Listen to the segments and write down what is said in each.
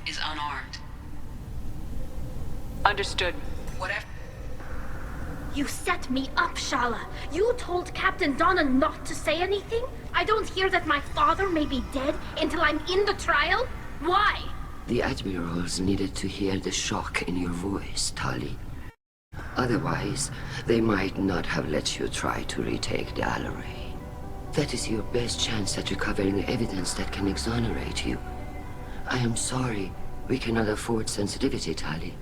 is unarmed. Understood. Whatever. You set me up, Shala. You told Captain Donna not to say anything? I don't hear that my father may be dead until I'm in the trial? Why? The admirals needed to hear the shock in your voice, Tali. Otherwise, they might not have let you try to retake the Alaray. That is your best chance at recovering evidence that can exonerate you. I am sorry. We cannot afford sensitivity, Tali.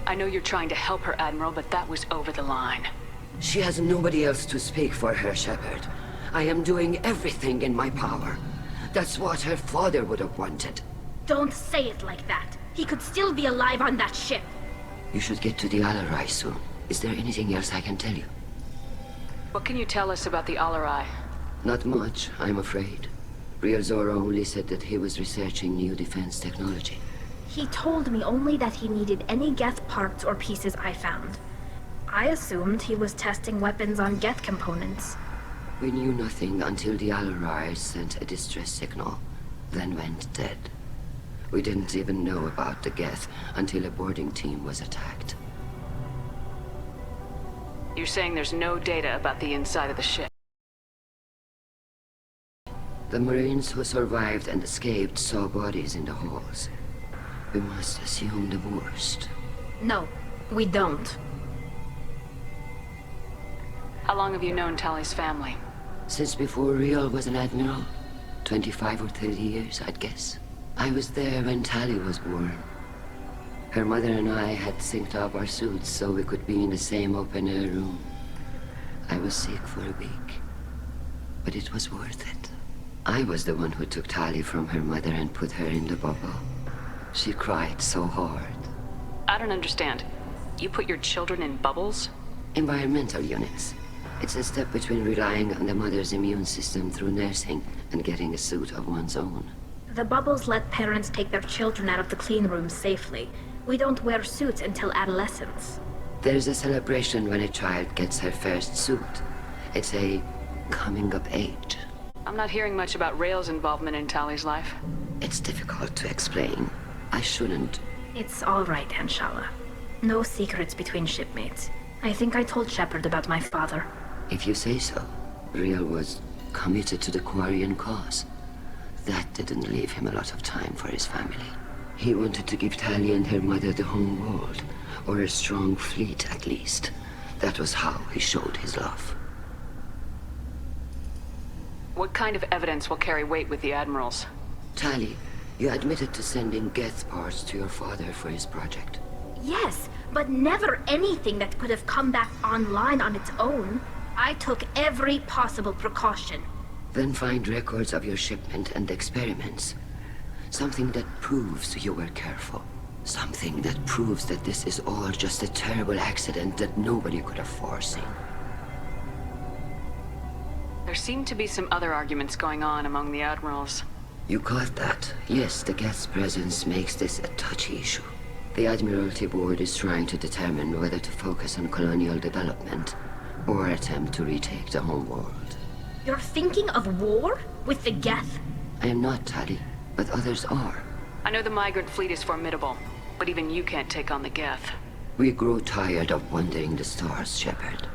I know you're trying to help her, Admiral, but that was over the line. She has nobody else to speak for her, Shepard. I am doing everything in my power. That's what her father would have wanted. Don't say it like that. He could still be alive on that ship. You should get to the Alarai soon. Is there anything else I can tell you? What can you tell us about the Alarai? Not much, I'm afraid. Real Zora only said that he was researching new defense technology. He told me only that he needed any Geth parts or pieces I found. I assumed he was testing weapons on Geth components. We knew nothing until the Alarai sent a distress signal, then went dead. We didn't even know about the Geth until a boarding team was attacked. You're saying there's no data about the inside of the ship? The Marines who survived and escaped saw bodies in the halls. We must assume the worst. No, we don't. How long have you known Tali's family? Since before Riel was an admiral. 25 or 30 years, I'd guess. I was there when Tali was born. Her mother and I had synced up our suits so we could be in the same open-air room. I was sick for a week, but it was worth it. I was the one who took Tali from her mother and put her in the bubble. She cried so hard. I don't understand. You put your children in bubbles? Environmental units. It's a step between relying on the mother's immune system through nursing and getting a suit of one's own. The bubbles let parents take their children out of the clean rooms safely. We don't wear suits until adolescence. There's a celebration when a child gets her first suit. It's a coming of age. I'm not hearing much about Rael's involvement in Tali's life. It's difficult to explain. I shouldn't. It's all right, Anshala. No secrets between shipmates. I think I told Shepard about my father. If you say so. Riel was committed to the Quarian cause. That didn't leave him a lot of time for his family. He wanted to give Tali and her mother the home world, or a strong fleet at least. That was how he showed his love. What kind of evidence will carry weight with the admirals? Tali, you admitted to sending Geth parts to your father for his project. Yes, but never anything that could have come back online on its own. I took every possible precaution. Then find records of your shipment and experiments. Something that proves you were careful. Something that proves that this is all just a terrible accident that nobody could have foreseen. There seem to be some other arguments going on among the admirals. You caught that? Yes, the Geth's presence makes this a touchy issue. The Admiralty Board is trying to determine whether to focus on colonial development or attempt to retake the home world. You're thinking of war? With the Geth? I am not, Tali, but others are. I know the migrant fleet is formidable, but even you can't take on the Geth. We grow tired of wandering the stars, Shepard.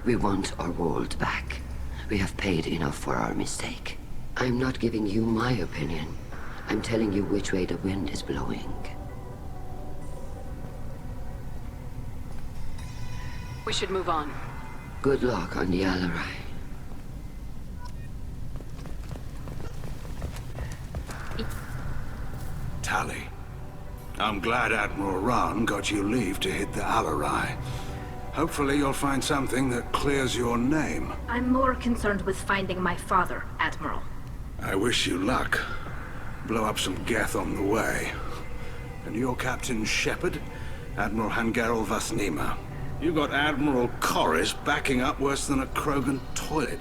We want our world back. We have paid enough for our mistake. I'm not giving you my opinion. I'm telling you which way the wind is blowing. We should move on. Good luck on the Alarai. Tali, I'm glad Admiral Rahn got you leave to hit the Alarai. Hopefully you'll find something that clears your name. I'm more concerned with finding my father, Admiral. I wish you luck. Blow up some Geth on the way. And you're Captain Shepard, Admiral Hangarel Vasnima. You got Admiral Corris backing up worse than a Krogan toilet.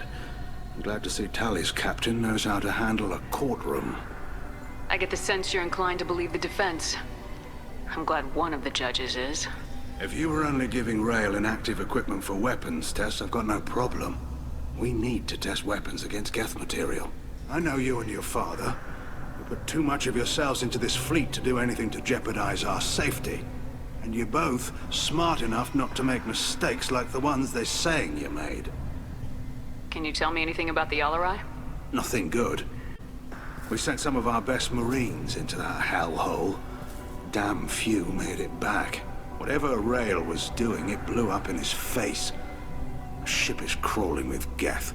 I'm glad to see Tali's captain knows how to handle a courtroom. I get the sense you're inclined to believe the defense. I'm glad one of the judges is. If you were only giving Rael inactive equipment for weapons tests, I've got no problem. We need to test weapons against Geth material. I know you and your father. You put too much of yourselves into this fleet to do anything to jeopardize our safety. And you're both smart enough not to make mistakes like the ones they're saying you made. Can you tell me anything about the Alarai? Nothing good. We sent some of our best Marines into that hellhole. Damn few made it back. Whatever Rail was doing, it blew up in his face. The ship is crawling with Geth.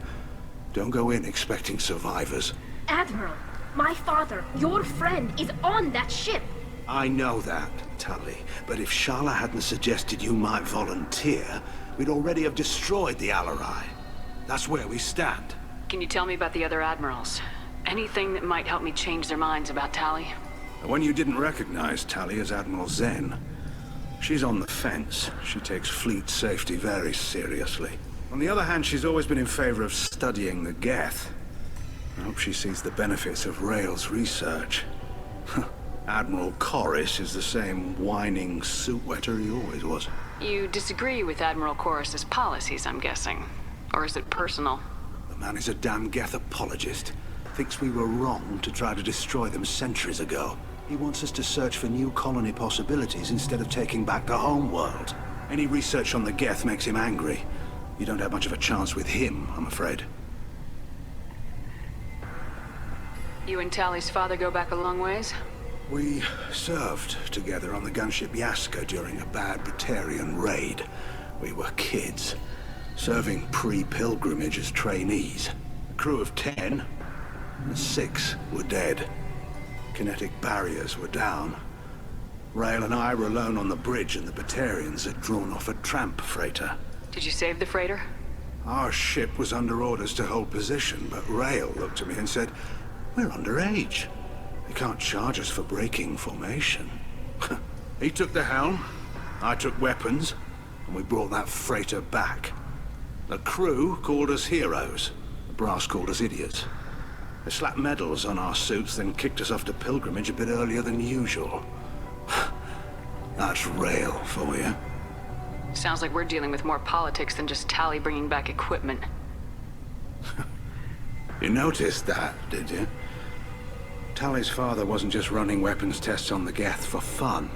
Don't go in expecting survivors. Admiral, my father, your friend, is on that ship. I know that, Tali. But if Shala hadn't suggested you might volunteer, we'd already have destroyed the Alarai. That's where we stand. Can you tell me about the other admirals? Anything that might help me change their minds about Tali? The one you didn't recognize, Tali, is Admiral Zen. She's on the fence. She takes fleet safety very seriously. On the other hand, she's always been in favor of studying the Geth. I hope she sees the benefits of Rail's research. Admiral Corris is the same whining suit-wetter he always was. You disagree with Admiral Corus's policies, I'm guessing. Or is it personal? The man is a damn Geth apologist. Thinks we were wrong to try to destroy them centuries ago. He wants us to search for new colony possibilities instead of taking back the home world. Any research on the Geth makes him angry. You don't have much of a chance with him, I'm afraid. You and Tali's father go back a long ways? We served together on the gunship Yaska during a bad Batarian raid. We were kids, serving pre-pilgrimage as trainees. A crew of 10, and 6 were dead. Kinetic barriers were down. Rail and I were alone on the bridge, and the Batarians had drawn off a tramp freighter. Did you save the freighter? Our ship was under orders to hold position, but Rail looked at me and said, "We're underage. They can't charge us for breaking formation." He took the helm, I took weapons, and we brought that freighter back. The crew called us heroes. The brass called us idiots. They slapped medals on our suits, then kicked us off to pilgrimage a bit earlier than usual. That's Rail for you. Sounds like we're dealing with more politics than just Tali bringing back equipment. You noticed that, did you? Tali's father wasn't just running weapons tests on the Geth for fun.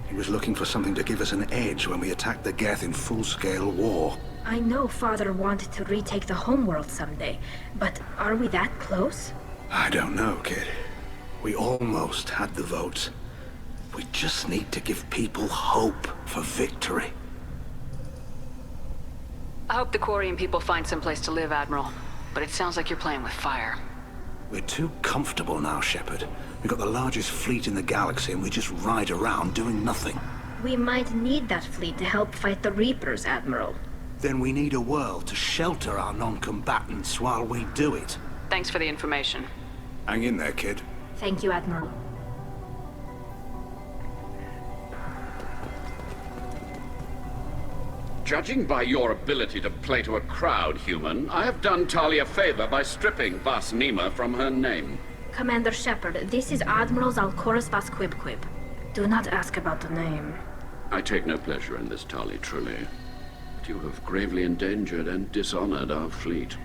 He was looking for something to give us an edge when we attacked the Geth in full-scale war. I know father wanted to retake the homeworld someday, but are we that close? I don't know, kid. We almost had the votes. We just need to give people hope for victory. I hope the Quarian people find someplace to live, Admiral. But it sounds like you're playing with fire. We're too comfortable now, Shepard. We've got the largest fleet in the galaxy and we just ride around doing nothing. We might need that fleet to help fight the Reapers, Admiral. Then we need a world to shelter our non-combatants while we do it. Thanks for the information. Hang in there, kid. Thank you, Admiral. Judging by your ability to play to a crowd, human, I have done Tali a favor by stripping Vas Nima from her name. Commander Shepard, this is Admiral Zalkoris Vas Quib. Do not ask about the name. I take no pleasure in this, Tali, truly. But you have gravely endangered and dishonored our fleet.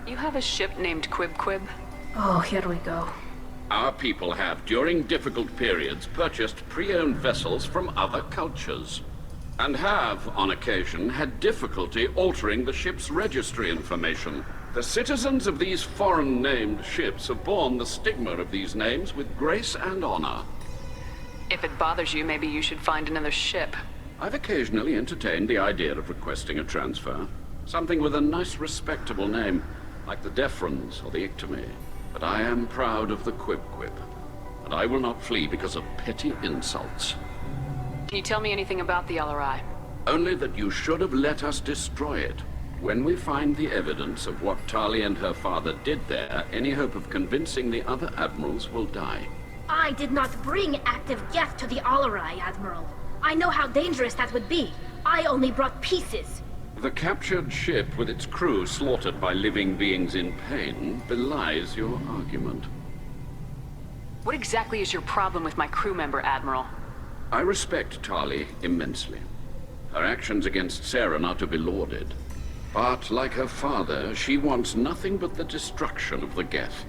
You have a ship named Quib? Oh, here we go. Our people have, during difficult periods, purchased pre-owned vessels from other cultures. And have, on occasion, had difficulty altering the ship's registry information. The citizens of these foreign-named ships have borne the stigma of these names with grace and honor. If it bothers you, maybe you should find another ship. I've occasionally entertained the idea of requesting a transfer. Something with a nice, respectable name, like the Defrons or the Ictomy. But I am proud of the Quib, and I will not flee because of petty insults. Can you tell me anything about the Alarai? Only that you should have let us destroy it. When we find the evidence of what Tali and her father did there, any hope of convincing the other admirals will die. I did not bring active Geth to the Alarai, Admiral. I know how dangerous that would be. I only brought pieces. The captured ship with its crew slaughtered by living beings in pain belies your argument. What exactly is your problem with my crew member, Admiral? I respect Tali immensely. Her actions against Saren are to be lauded. But like her father, she wants nothing but the destruction of the Geth.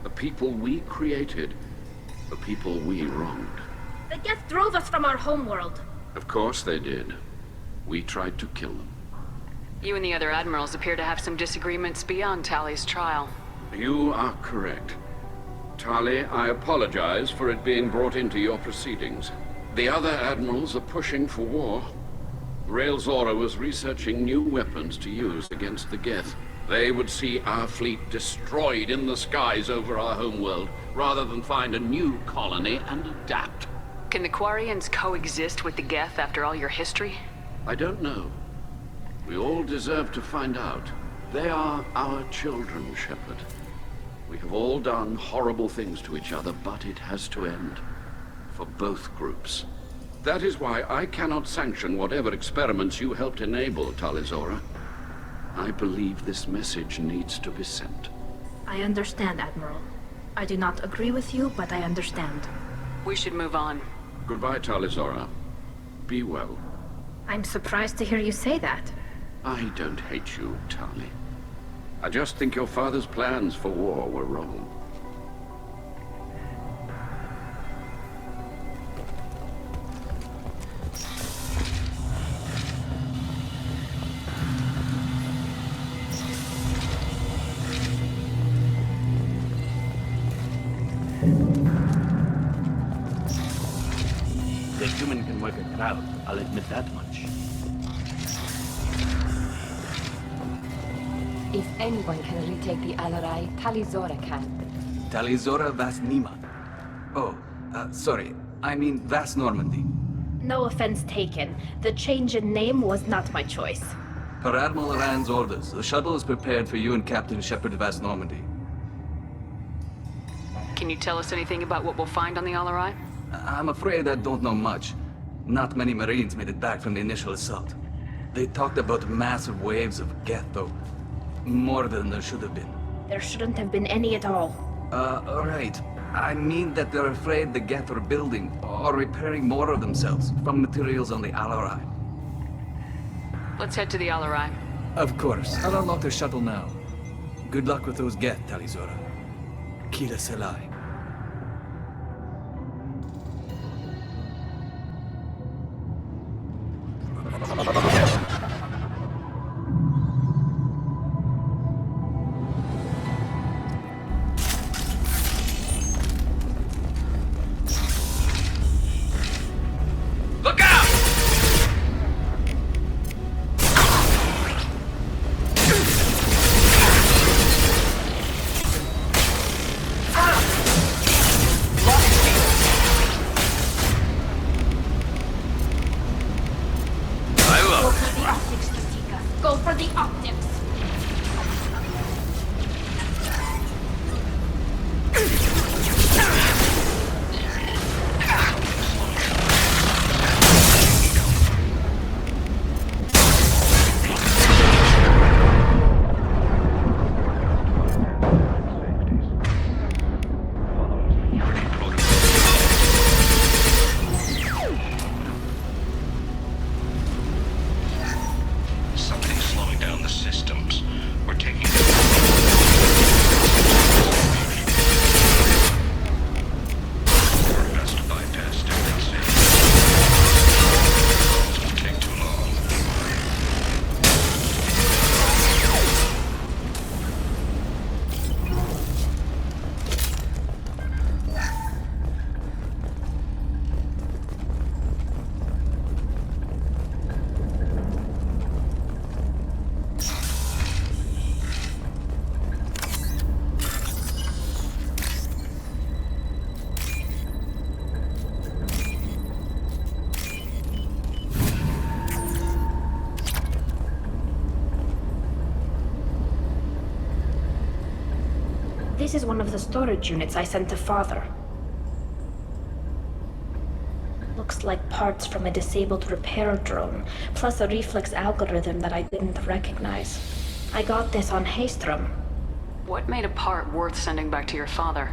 The people we created, the people we wronged. The Geth drove us from our homeworld. Of course they did. We tried to kill them. You and the other admirals appear to have some disagreements beyond Tali's trial. You are correct. Tali, I apologize for it being brought into your proceedings. The other admirals are pushing for war. Rael Zora was researching new weapons to use against the Geth. They would see our fleet destroyed in the skies over our homeworld, rather than find a new colony and adapt. Can the Quarians coexist with the Geth after all your history? I don't know. We all deserve to find out. They are our children, Shepard. We have all done horrible things to each other, but it has to end. For both groups. That is why I cannot sanction whatever experiments you helped enable, Tali Zora. I believe this message needs to be sent. I understand, Admiral. I do not agree with you, but I understand. We should move on. Goodbye, Tali Zora. Be well. I'm surprised to hear you say that. I don't hate you, Tali. I just think your father's plans for war were wrong. The human can work a crowd, I'll admit that much. If anyone can retake the Alarai, Tali Zora can. Tali Zora Vas Nima. Oh, sorry. I mean Vas Normandy. No offense taken. The change in name was not my choice. Per Admiral Rand's orders, the shuttle is prepared for you and Captain Shepard Vas Normandy. Can you tell us anything about what we'll find on the Alarai? I'm afraid I don't know much. Not many Marines made it back from the initial assault. They talked about massive waves of Geth, though. More than there should have been. There shouldn't have been any at all. Right. I mean that they're afraid the Geth are building or repairing more of themselves from materials on the Alarai. Let's head to the Alarai. Of course. I'll unlock the shuttle now. Good luck with those Geth, Tali Zora. Kila Selai. Look out! Go for the optics. Something's slowing down the systems. We're taking... We're best to bypass defense. It won't take too long. This is one of the storage units I sent to Father. Looks like parts from a disabled repair drone, plus a reflex algorithm that I didn't recognize. I got this on Haystrom. What made a part worth sending back to your father?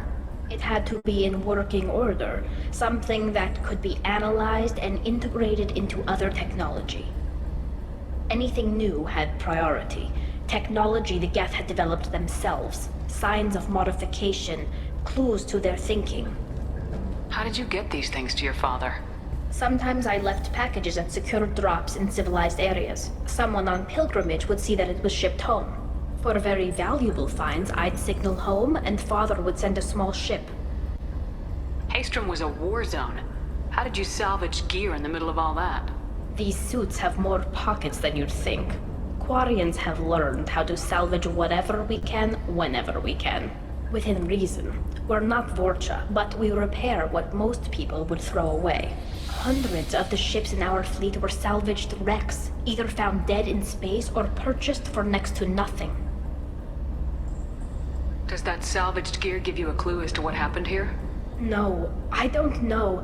It had to be in working order, something that could be analyzed and integrated into other technology. Anything new had priority. Technology the Geth had developed themselves. Signs of modification, clues to their thinking. How did you get these things to your father? Sometimes I left packages at secure drops in civilized areas. Someone on pilgrimage would see that it was shipped home. For very valuable finds, I'd signal home, and Father would send a small ship. Haestrom was a war zone. How did you salvage gear in the middle of all that? These suits have more pockets than you'd think. Quarians have learned how to salvage whatever we can, whenever we can. Within reason. We're not Vorcha, but we repair what most people would throw away. Hundreds of the ships in our fleet were salvaged wrecks, either found dead in space or purchased for next to nothing. Does that salvaged gear give you a clue as to what happened here? No, I don't know.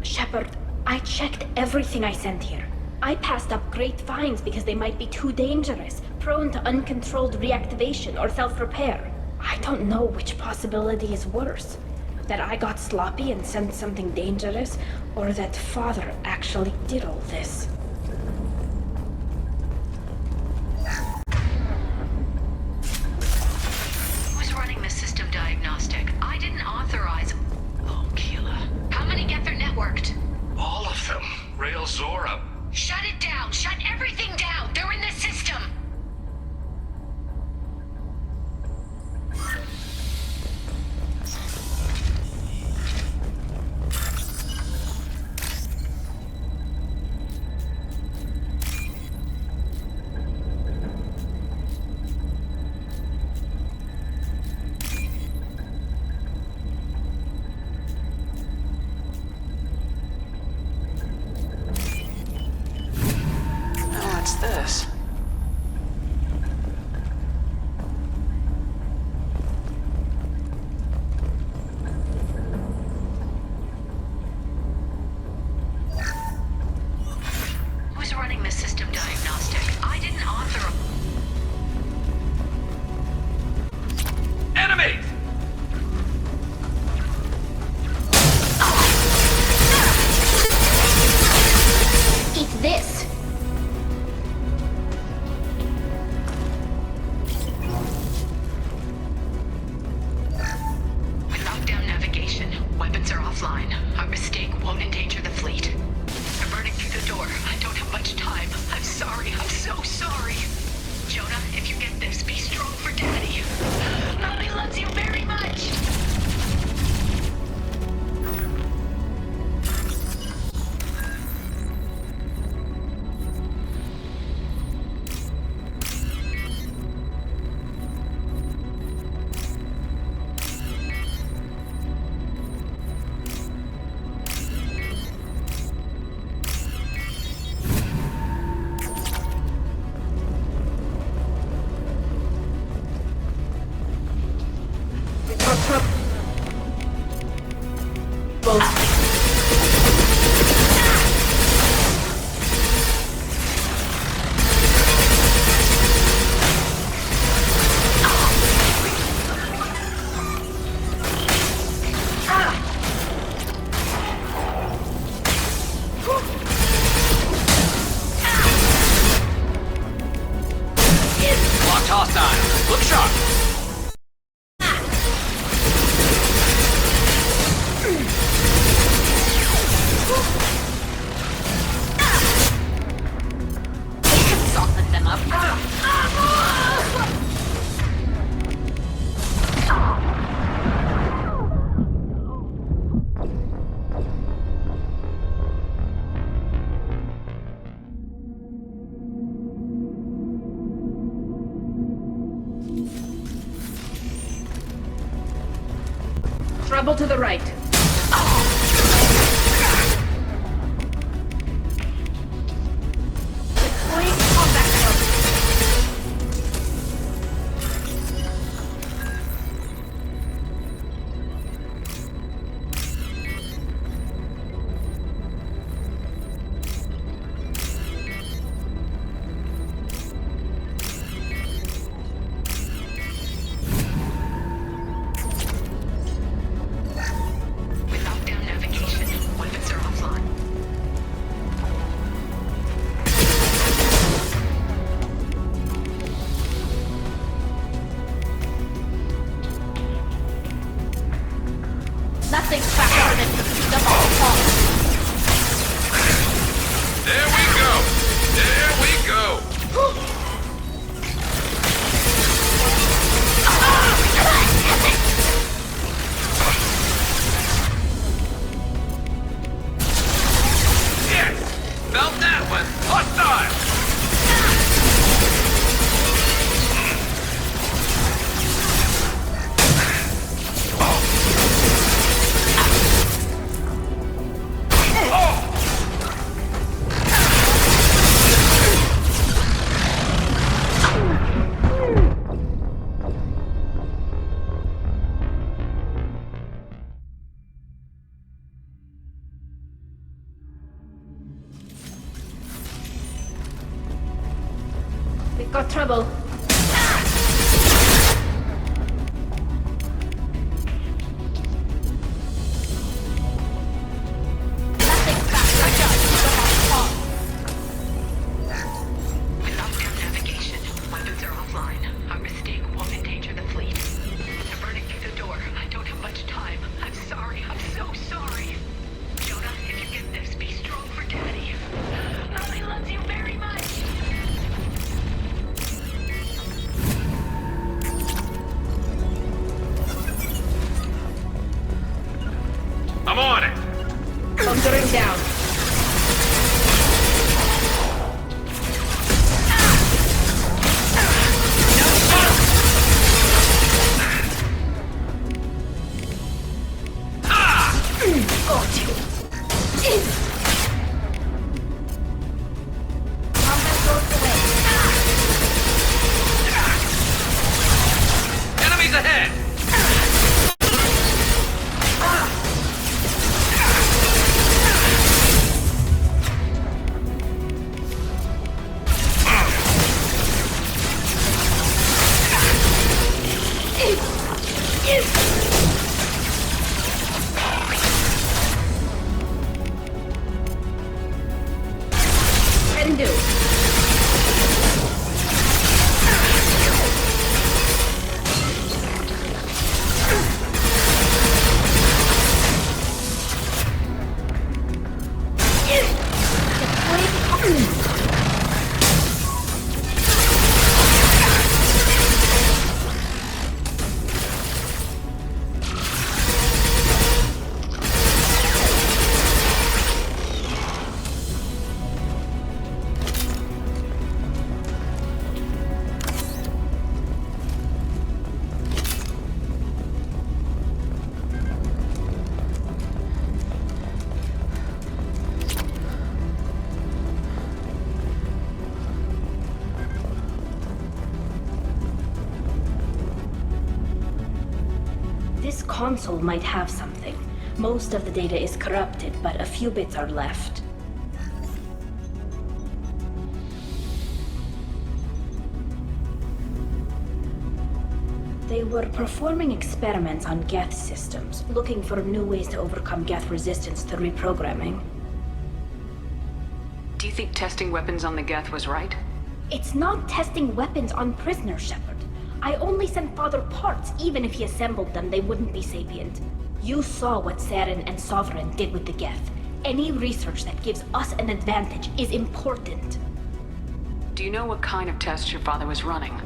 Shepard, I checked everything I sent here. I passed up great finds because they might be too dangerous, prone to uncontrolled reactivation or self-repair. I don't know which possibility is worse. That I got sloppy and sent something dangerous, or that Father actually did all this. Who's running the system diagnostic? I didn't authorize... Oh, Keela. How many Geth are networked? All of them. Rail Zora. Shut it down! Shut everything down! They're in the system! What's this? Who's running the system diagnostic? I didn't authorize... Enemy! Eat this! We locked down navigation. Weapons are offline. Our mistake won't endanger the fleet. I'm running through the door. I don't have much time. I'm sorry. I'm so sorry. Jonah, if you get this, be strong for Daddy. Mommy loves you very much. Locked hostile. Look sharp. Soften them up. Trouble to the right. Deploying combat mode. Nothing's faster than the speed of all thoughts. There we go! There we go! Yes! Felt that one! Hostile! We've got trouble. Without their navigation, weapons are offline. Our mistake won't endanger the fleet. They're burning through the door. I don't have much time. I'm sorry. I'm so sorry. Jonah, if you get this, be strong for Daddy. Mommy loves you very much. I'm on it! Bunkering down. Got you. Combat goes away. Enemies ahead! Can do. This console might have something. Most of the data is corrupted, but a few bits are left. They were performing experiments on Geth systems, looking for new ways to overcome Geth resistance to reprogramming. Do you think testing weapons on the Geth was right? It's not testing weapons on prisoners, Shepard. I only sent Father parts. Even if he assembled them, they wouldn't be sapient. You saw what Saren and Sovereign did with the Geth. Any research that gives us an advantage is important. Do you know what kind of tests your father was running?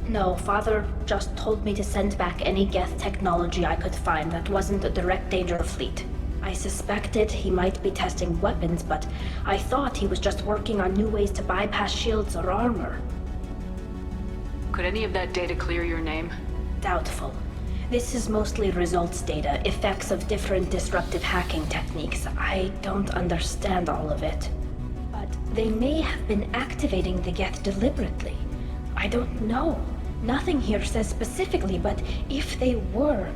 No, Father just told me to send back any Geth technology I could find that wasn't a direct danger of fleet. I suspected he might be testing weapons, but I thought he was just working on new ways to bypass shields or armor. Could any of that data clear your name? Doubtful. This is mostly results data, effects of different disruptive hacking techniques. I don't understand all of it. But they may have been activating the Geth deliberately. I don't know. Nothing here says specifically, but if they were,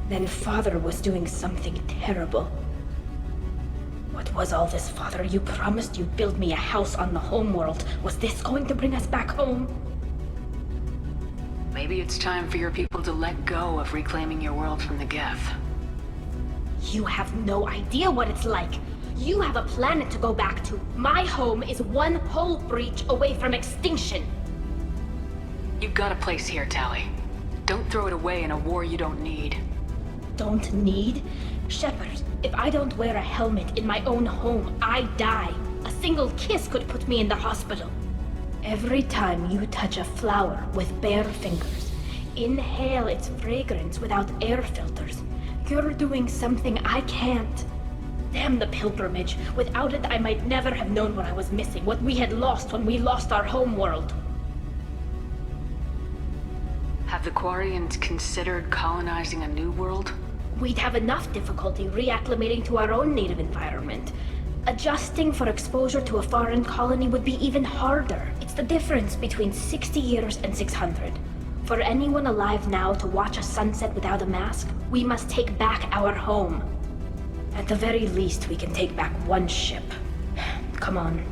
then Father was doing something terrible. What was all this, Father? You promised you'd build me a house on the homeworld. Was this going to bring us back home? Maybe it's time for your people to let go of reclaiming your world from the Geth. You have no idea what it's like. You have a planet to go back to. My home is one hull breach away from extinction. You've got a place here, Tali. Don't throw it away in a war you don't need. don't need? Shepard, if I don't wear a helmet in my own home, I die. A single kiss could put me in the hospital. Every time you touch a flower with bare fingers, inhale its fragrance without air filters, you're doing something I can't. Damn the pilgrimage. Without it, I might never have known what I was missing, what we had lost when we lost our home world. Have the Quarians considered colonizing a new world? We'd have enough difficulty reacclimating to our own native environment. Adjusting for exposure to a foreign colony would be even harder. It's the difference between 60 years and 600. For anyone alive now to watch a sunset without a mask, we must take back our home. At the very least, we can take back one ship. Come on.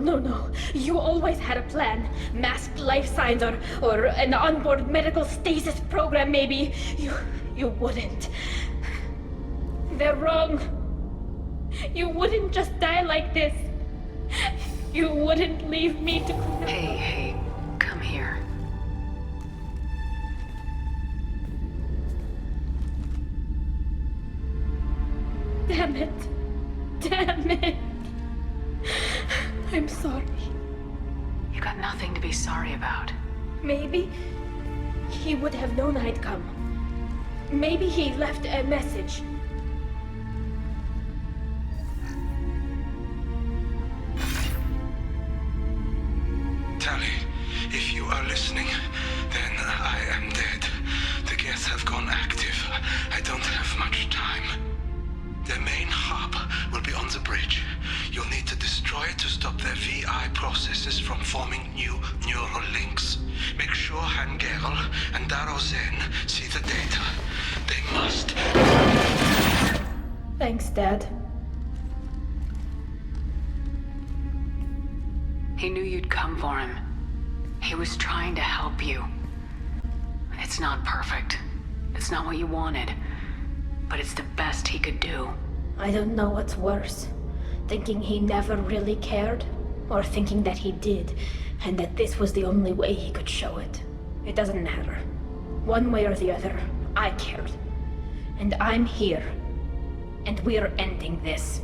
No. You always had a plan. Masked life signs or an onboard medical stasis program, maybe. You wouldn't. They're wrong. You wouldn't just die like this. You wouldn't leave me to... Hey, come here. Damn it. I'm sorry. You got nothing to be sorry about. Maybe he would have known I'd come. Maybe he left a message. Tali, if you are listening, then I am dead. The Geth have gone active. I don't have much time. Their main hub will be on the bridge. You'll need to destroy it to stop their VI processes from forming new neural links. Make sure Hangerl and Daro Zen see the data. They must. Thanks, Dad. He knew you'd come for him. He was trying to help you. It's not perfect. It's not what you wanted. but it's the best he could do. I don't know what's worse. Thinking he never really cared, or thinking that he did, and that this was the only way he could show it. It doesn't matter. One way or the other, I cared. And I'm here. And we're ending this.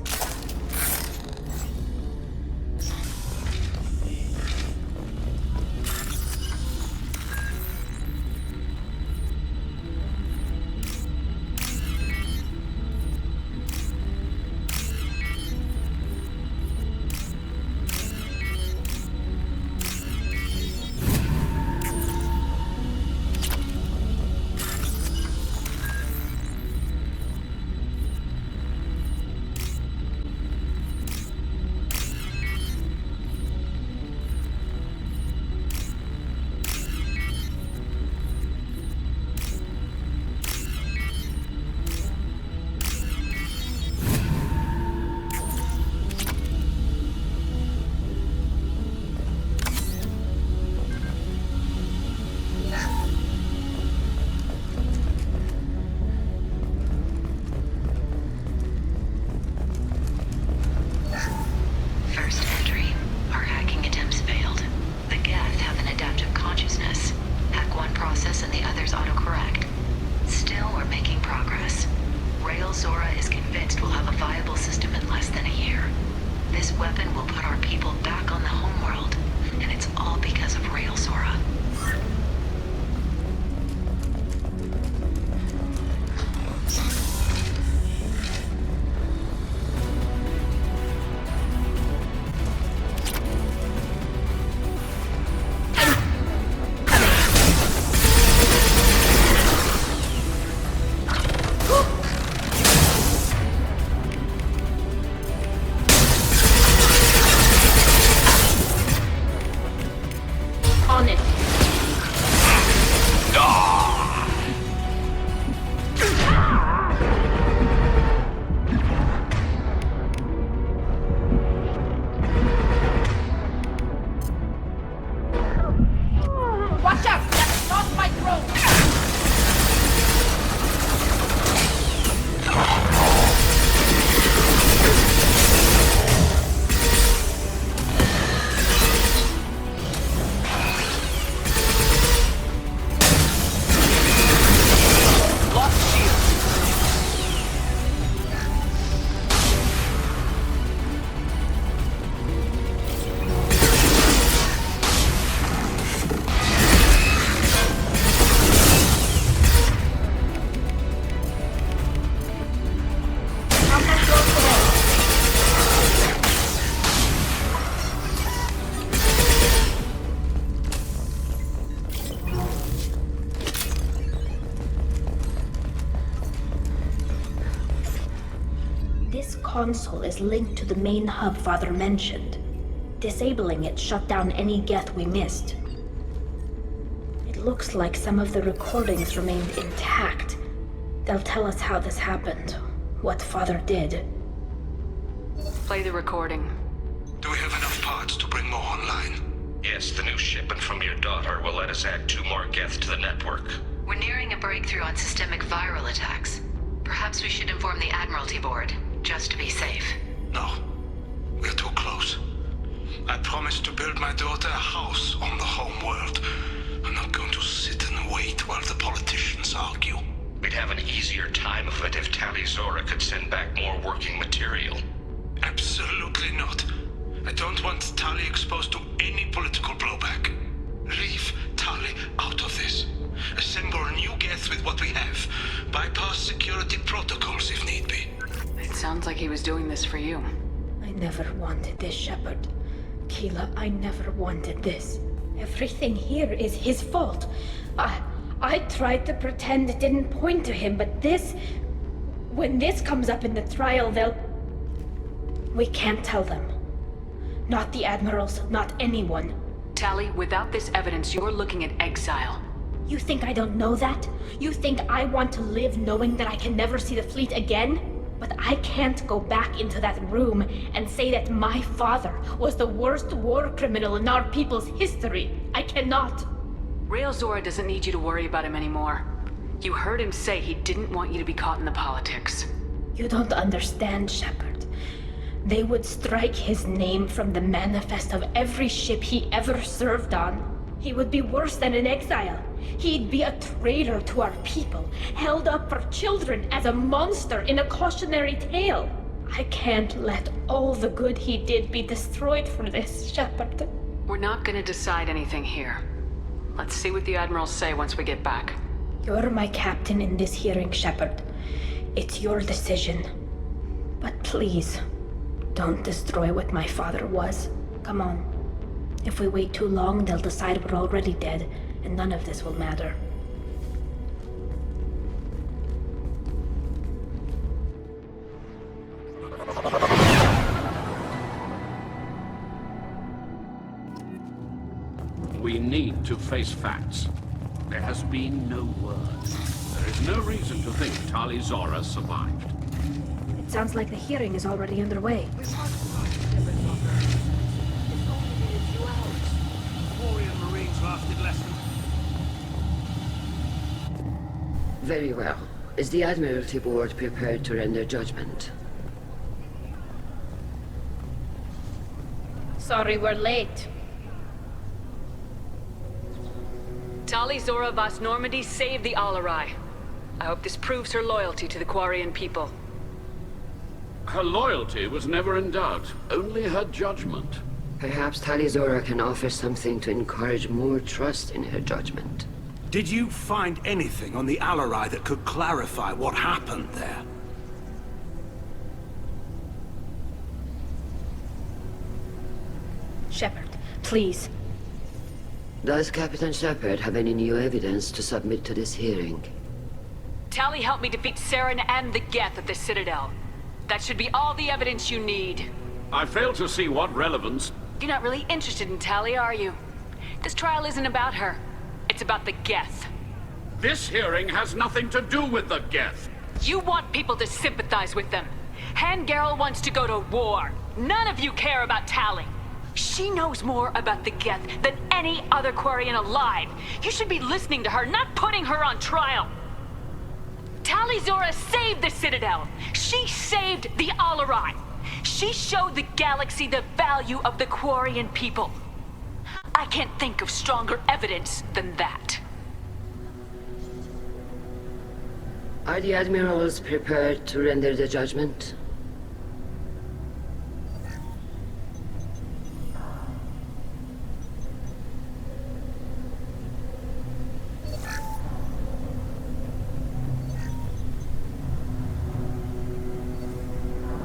Console is linked to the main hub Father mentioned. Disabling it shut down any Geth we missed. It looks like some of the recordings remained intact. They'll tell us how this happened, what Father did. Play the recording. Do we have enough parts to bring more online? Yes, the new shipment from your daughter will let us add 2 more Geth to the network. We're nearing a breakthrough on systemic viral attacks. Perhaps we should inform the Admiralty Board, just to be safe. No. We're too close. I promised to build my daughter a house on the home world. I'm not going to sit and wait while the politicians argue. We'd have an easier time of it if Tali Zora could send back more working material. Absolutely not. I don't want Tali exposed to any political blowback. Leave Tali out of this. Assemble new Geth with what we have. Bypass security protocols if need be. It sounds like he was doing this for you. I never wanted this, Shepard. Keela, I never wanted this. Everything here is his fault. I tried to pretend it didn't point to him, but this... When this comes up in the trial, they'll... We can't tell them. Not the Admirals, not anyone. Tali, without this evidence, you're looking at exile. You think I don't know that? You think I want to live knowing that I can never see the fleet again? But I can't go back into that room and say that my father was the worst war criminal in our people's history. I cannot. Rail Zora doesn't need you to worry about him anymore. You heard him say he didn't want you to be caught in the politics. You don't understand, Shepard. They would strike his name from the manifest of every ship he ever served on. He would be worse than an exile. He'd be a traitor to our people, held up for children as a monster in a cautionary tale. I can't let all the good he did be destroyed for this, Shepard. We're not gonna decide anything here. Let's see what the Admirals say once we get back. You're my captain in this hearing, Shepard. It's your decision. But please, don't destroy what my father was. Come on. If we wait too long, they'll decide we're already dead, and none of this will matter. We need to face facts. There has been no word. There is no reason to think Tali Zora survived. It sounds like the hearing is already underway. Very well. Is the Admiralty Board prepared to render judgment? Sorry we're late. Tali Zora Vas Normandy saved the Alarai. I hope this proves her loyalty to the Quarian people. Her loyalty was never in doubt, only her judgment. Perhaps Tali Zora can offer something to encourage more trust in her judgment. Did you find anything on the Alarai that could clarify what happened there? Shepard, please. Does Captain Shepard have any new evidence to submit to this hearing? Tali helped me defeat Saren and the Geth at the Citadel. That should be all the evidence you need. I fail to see what relevance... You're not really interested in Tali, are you? This trial isn't about her. It's about the Geth. This hearing has nothing to do with the Geth. You want people to sympathize with them. Hangarel wants to go to war. None of you care about Tali. She knows more about the Geth than any other Quarian alive. You should be listening to her, not putting her on trial. Tali Zora saved the Citadel. She saved the Alarai. She showed the galaxy the value of the Quarian people. I can't think of stronger evidence than that. Are the Admirals prepared to render the judgment?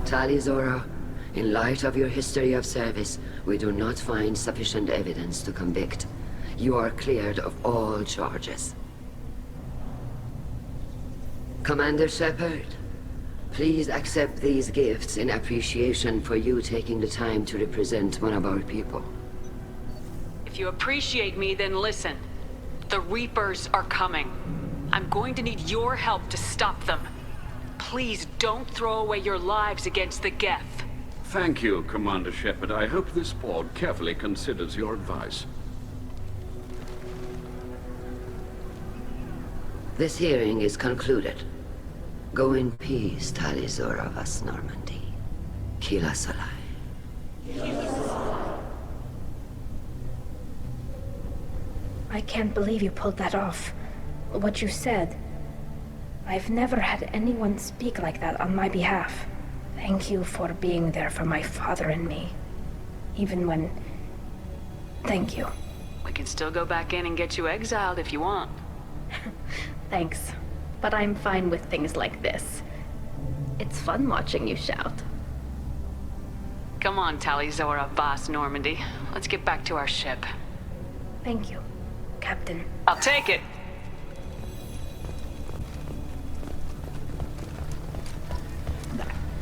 Tali Zora, in light of your history of service, we do not find sufficient evidence to convict. You are cleared of all charges. Commander Shepard, please accept these gifts in appreciation for you taking the time to represent one of our people. If you appreciate me, then listen. The Reapers are coming. I'm going to need your help to stop them. Please don't throw away your lives against the Geth. Thank you, Commander Shepard. I hope this board carefully considers your advice. This hearing is concluded. Go in peace, Tali Zora Vas Normandy. Kila Salai. I can't believe you pulled that off. What you said. I've never had anyone speak like that on my behalf. Thank you for being there for my father and me. Even when... Thank you. We can still go back in and get you exiled if you want. Thanks. But I'm fine with things like this. It's fun watching you shout. Come on, Tali Zora Vas Normandy. Let's get back to our ship. Thank you, Captain. I'll take it.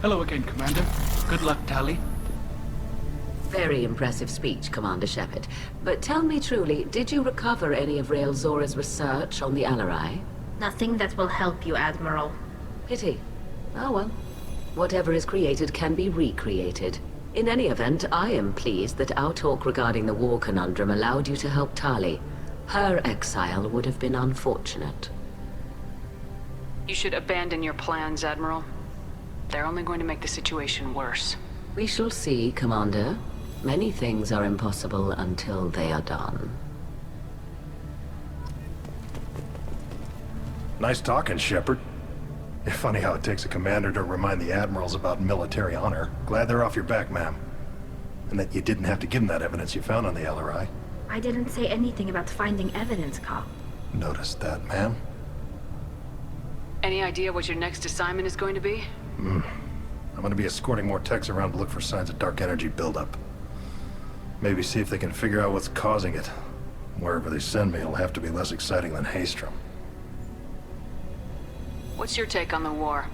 Hello again, Commander. Good luck, Tali. Very impressive speech, Commander Shepard. But tell me truly, did you recover any of Rael Zora's research on the Alarai? Nothing that will help you, Admiral. Pity. Oh well. Whatever is created can be recreated. In any event, I am pleased that our talk regarding the war conundrum allowed you to help Tali. Her exile would have been unfortunate. You should abandon your plans, Admiral. They're only going to make the situation worse. We shall see, Commander. Many things are impossible until they are done. Nice talking, Shepard. Funny how it takes a commander to remind the admirals about military honor. Glad they're off your back, ma'am. And that you didn't have to give them that evidence you found on the LRI. I didn't say anything about finding evidence, Carl. Noticed that, ma'am. Any idea what your next assignment is going to be? I'm gonna be escorting more techs around to look for signs of dark energy buildup. Maybe see if they can figure out what's causing it. Wherever they send me, it'll have to be less exciting than Haystrom. What's your take on the war?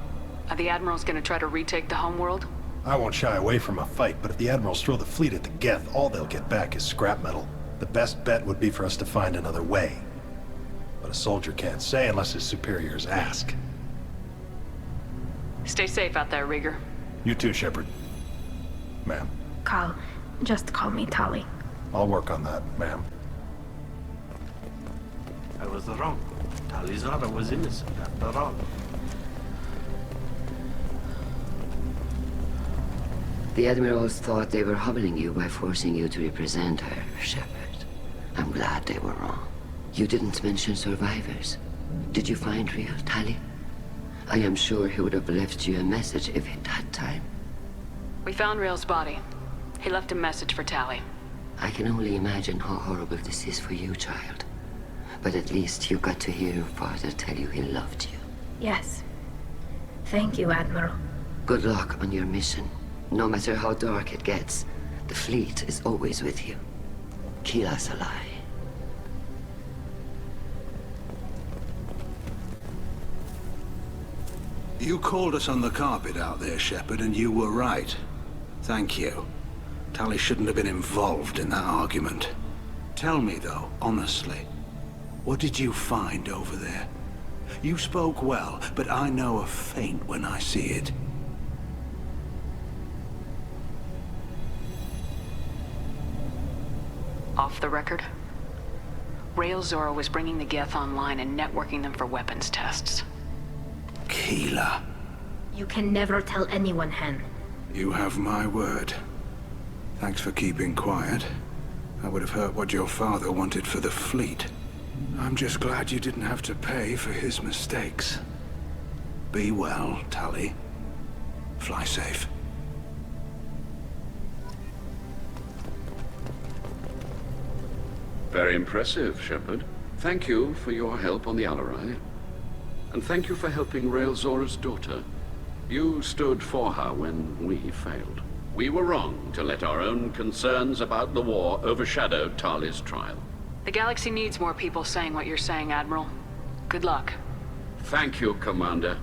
Are the Admirals gonna try to retake the homeworld? I won't shy away from a fight, but if the Admirals throw the fleet at the Geth, all they'll get back is scrap metal. The best bet would be for us to find another way. But a soldier can't say unless his superiors ask. Stay safe out there, Rieger. You too, Shepard. Ma'am. Carl, just call me Tali. I'll work on that, ma'am. I was wrong. Tali Zora was innocent after all. The Admirals thought they were humbling you by forcing you to represent her, Shepard. I'm glad they were wrong. You didn't mention survivors. Did you find real Tali? I am sure he would have left you a message if he'd had time. We found Rail's body. He left a message for Tali. I can only imagine how horrible this is for you, child. But at least you got to hear your father tell you he loved you. Yes. Thank you, Admiral. Good luck on your mission. No matter how dark it gets, the fleet is always with you. Kila Salai. You called us on the carpet out there, Shepard, and you were right. Thank you. Tali shouldn't have been involved in that argument. Tell me, though, honestly, what did you find over there? You spoke well, but I know a feint when I see it. Off the record? Rail Zora was bringing the Geth online and networking them for weapons tests. Kila. You can never tell anyone, Hen. You have my word. Thanks for keeping quiet. I would have heard what your father wanted for the fleet. I'm just glad you didn't have to pay for his mistakes. Be well, Tali. Fly safe. Very impressive, Shepard. Thank you for your help on the LRI. And thank you for helping Rail Zora's daughter. You stood for her when we failed. We were wrong to let our own concerns about the war overshadow Tali's trial. The galaxy needs more people saying what you're saying, Admiral. Good luck. Thank you, Commander.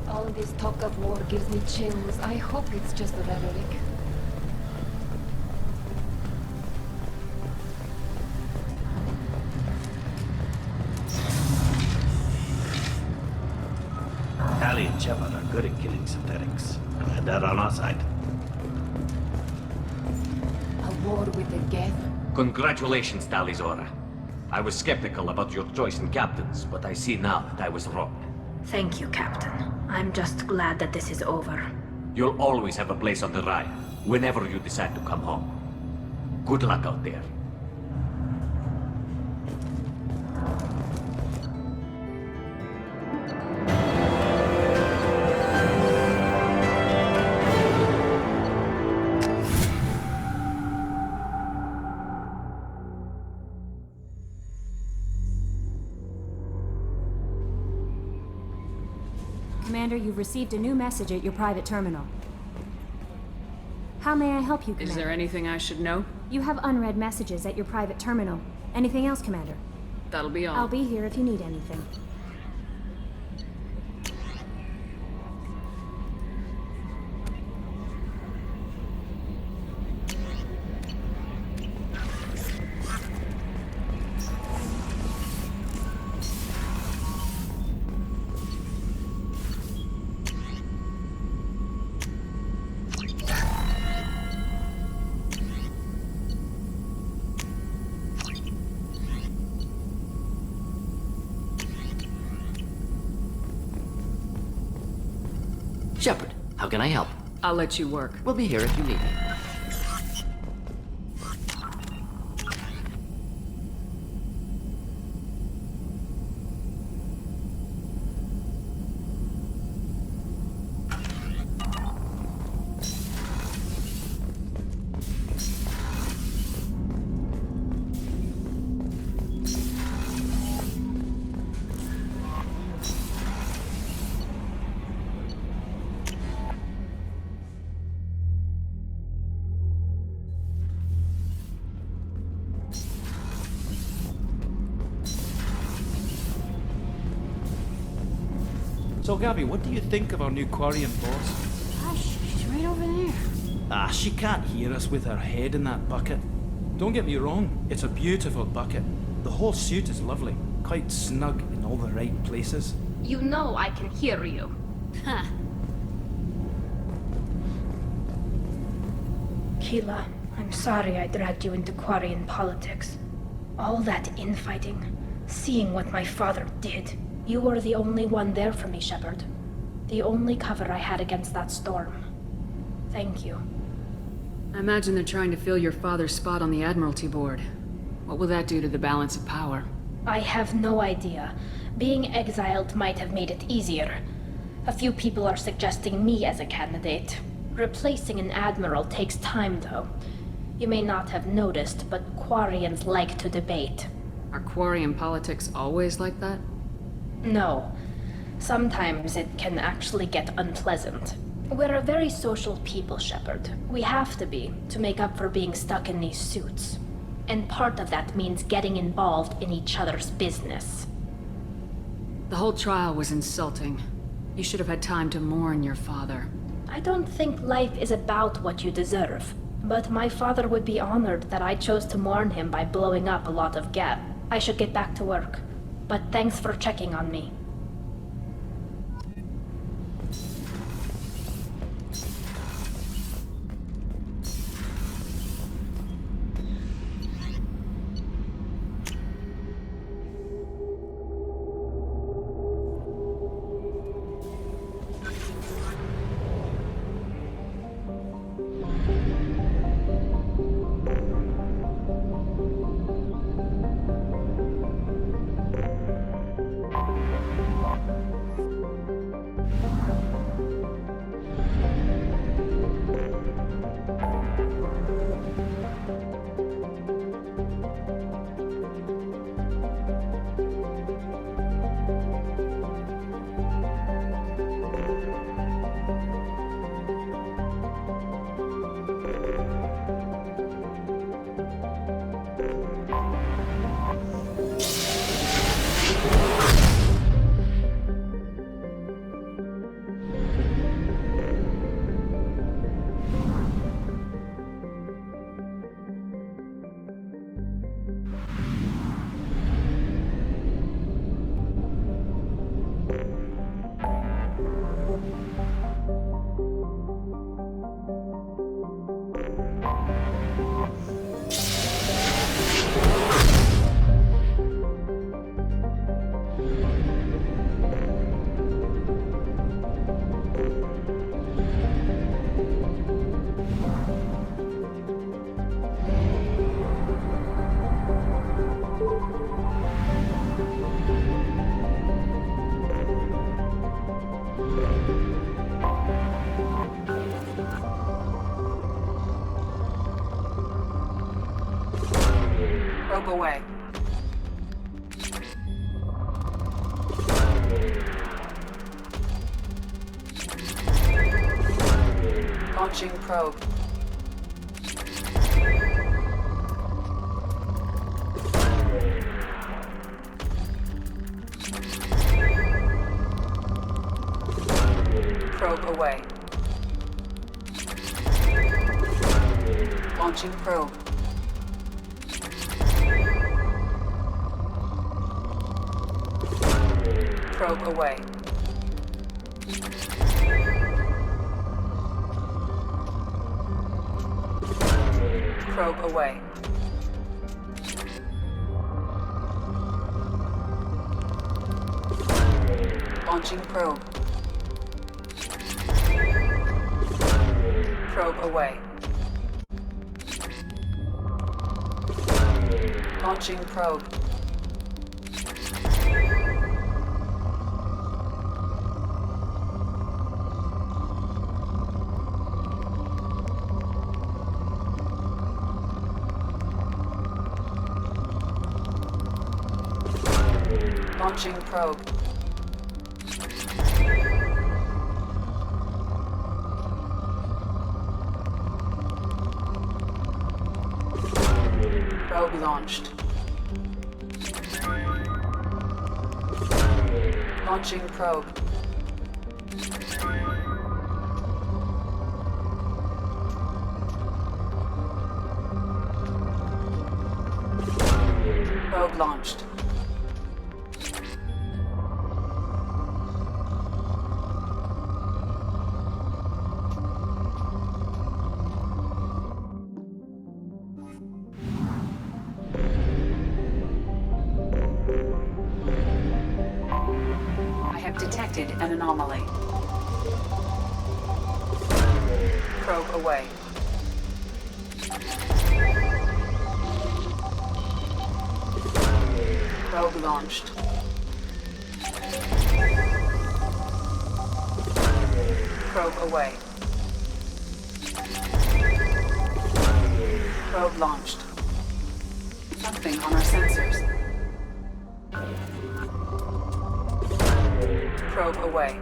All this talk of war gives me chills. I hope it's just the rhetoric. Tali and Shepard are good at killing synthetics. And they're on our side. A war with the Geth? Congratulations, Tali Zora. I was skeptical about your choice in captains, but I see now that I was wrong. Thank you, Captain. I'm just glad that this is over. You'll always have a place on the Raya, whenever you decide to come home. Good luck out there. Commander, you've received a new message at your private terminal. How may I help you, Commander? Is there anything I should know? You have unread messages at your private terminal. Anything else, Commander? That'll be all. I'll be here if you need anything. Shepard, how can I help? I'll let you work. We'll be here if you need me. So, Gabby, what do you think of our new Quarian boss? Gosh, she's right over there. Ah, she can't hear us with her head in that bucket. Don't get me wrong, it's a beautiful bucket. The whole suit is lovely, quite snug in all the right places. You know I can hear you. Huh. Keela, I'm sorry I dragged you into Quarian politics. All that infighting, seeing what my father did. You were the only one there for me, Shepard. The only cover I had against that storm. Thank you. I imagine they're trying to fill your father's spot on the Admiralty Board. What will that do to the balance of power? I have no idea. Being exiled might have made it easier. A few people are suggesting me as a candidate. Replacing an admiral takes time, though. You may not have noticed, but Quarians like to debate. Are Quarian politics always like that? No. Sometimes it can actually get unpleasant. We're a very social people, Shepard. We have to be, to make up for being stuck in these suits. And part of that means getting involved in each other's business. The whole trial was insulting. You should have had time to mourn your father. I don't think life is about what you deserve. But my father would be honored that I chose to mourn him by blowing up a lot of Geth. I should get back to work. But thanks for checking on me. Away. Launching probe. Probe away. Launching probe. Probe away. Probe away. Launching probe. Probe away. Launching probe. Launching probe. Probe launched. Launching probe. Probe launched. Detected an anomaly. Probe away. Probe launched. Probe away. Probe launched. Something on our sensors. Probe away.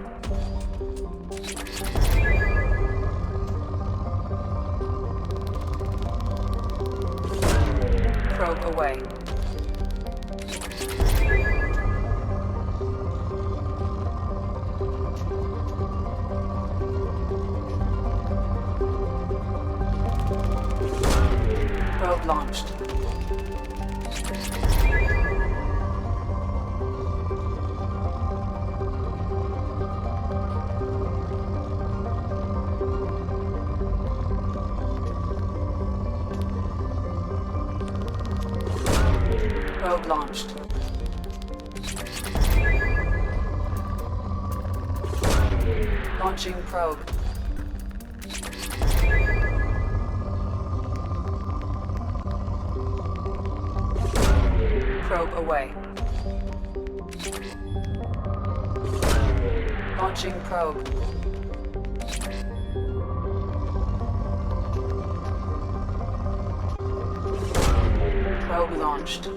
Probe away. Probe launched. Probe launched. Launching probe. Probe away. Launching probe. Probe launched.